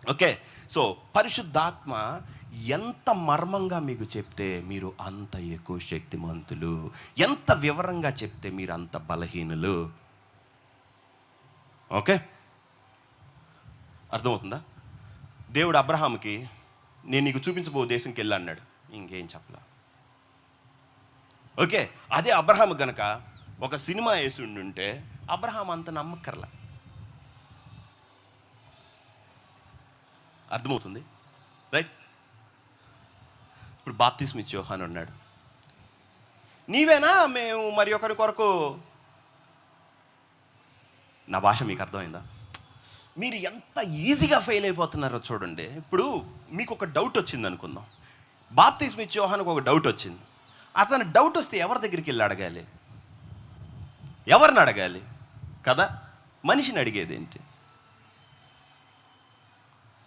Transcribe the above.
Okay. So పరిశుద్ధాత్మ ఎంత మర్మంగా మీకు చెప్తే మీరు అంత ఎక్కువ శక్తిమంతులు, ఎంత వివరంగా చెప్తే మీరు అంత బలహీనులు. ఓకే, అర్థమవుతుందా? దేవుడు అబ్రహాంకి నేను నీకు చూపించబో దేశంకి వెళ్ళి అన్నాడు, ఇంకేం చెప్పలా. ఓకే, అదే అబ్రహాం గనక ఒక సినిమా వేసి ఉండుంటే అబ్రహాం అంత నమ్మక్కర్లా. అర్థమవుతుంది, రైట్? ఇప్పుడు బాప్తిస్మ ఇచ్చే యోహాను అన్నాడు, నీవేనా మేము మరి ఒకరి కొరకు, నా భాష మీకు అర్థమైందా? మీరు ఎంత ఈజీగా ఫెయిల్ అయిపోతున్నారో చూడండి. ఇప్పుడు మీకు ఒక డౌట్ వచ్చింది అనుకుందాం, బాప్తిస్మ ఇచ్చే యోహానుకు ఒక డౌట్ వచ్చింది. అతను డౌట్ వస్తే ఎవరి దగ్గరికి వెళ్ళి అడగాలి? ఎవరిని అడగాలి కదా? మనిషిని అడిగేది ఏంటి?